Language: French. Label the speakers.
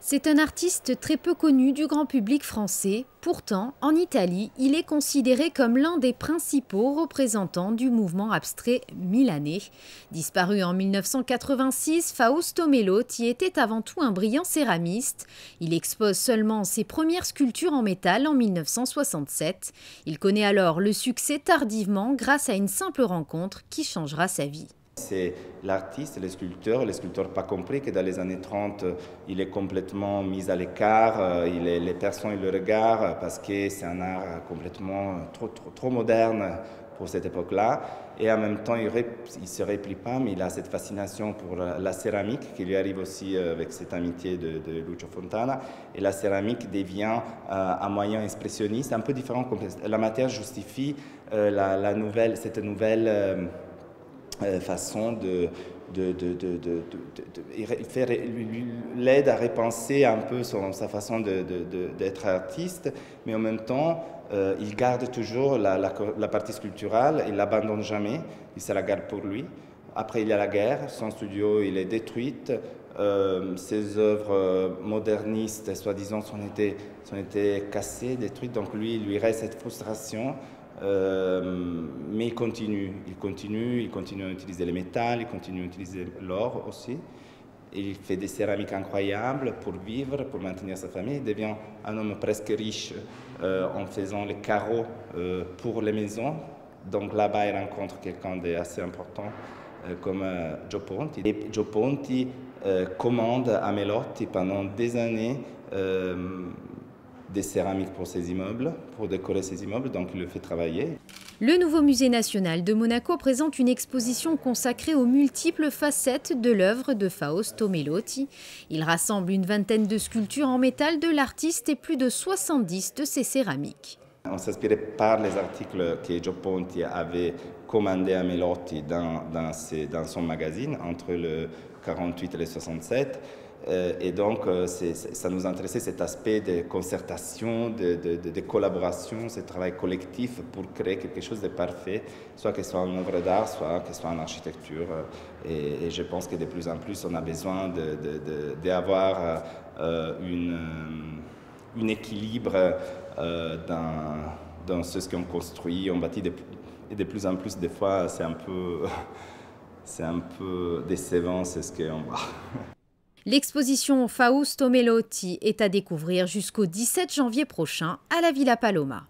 Speaker 1: C'est un artiste très peu connu du grand public français. Pourtant, en Italie, il est considéré comme l'un des principaux représentants du mouvement abstrait milanais. Disparu en 1986, Fausto Melotti était avant tout un brillant céramiste. Il expose seulement ses premières sculptures en métal en 1967. Il connaît alors le succès tardivement grâce à une simple rencontre qui changera sa vie.
Speaker 2: C'est l'artiste, le sculpteur pas compris que dans les années 30, il est complètement mis à l'écart, les personnes le regardent parce que c'est un art complètement trop moderne pour cette époque-là. Et en même temps, il ne se replie pas, mais il a cette fascination pour la céramique qui lui arrive aussi avec cette amitié de Lucio Fontana. Et la céramique devient un moyen expressionniste, un peu différent. La matière justifie cette nouvelle façon l'aide à repenser un peu sa façon d'être artiste, mais en même temps, il garde toujours la partie sculpturale, il ne l'abandonne jamais, il se la garde pour lui. Après, il y a la guerre, son studio il est détruit, ses œuvres modernistes, soi-disant, sont été cassées, détruites, donc lui reste cette frustration. Mais il continue à utiliser les métals, il continue à utiliser l'or aussi. Il fait des céramiques incroyables pour vivre, pour maintenir sa famille. Il devient un homme presque riche en faisant les carreaux pour les maisons. Donc là-bas, il rencontre quelqu'un d'assez important comme Gio Ponti. Et Gio Ponti commande à Melotti pendant des années des céramiques pour ses immeubles, pour décorer ses immeubles, donc il le fait travailler.
Speaker 1: Le nouveau musée national de Monaco présente une exposition consacrée aux multiples facettes de l'œuvre de Fausto Melotti. Il rassemble une vingtaine de sculptures en métal de l'artiste et plus de 70 de ses céramiques.
Speaker 2: On s'inspirait par les articles que Gio Ponti avait commandés à Melotti dans son magazine entre le 48 et le 67. Et donc, ça nous intéressait cet aspect de concertation, de collaboration, ce travail collectif pour créer quelque chose de parfait, soit que ce soit une œuvre d'art, soit que ce soit en architecture. Et je pense que de plus en plus, on a besoin d'avoir un équilibre dans ce qu'on construit, on bâtit. Et de plus en plus, des fois, c'est un peu décevant, c'est ce qu'on voit.
Speaker 1: L'exposition Fausto Melotti est à découvrir jusqu'au 17 janvier prochain à la Villa Paloma.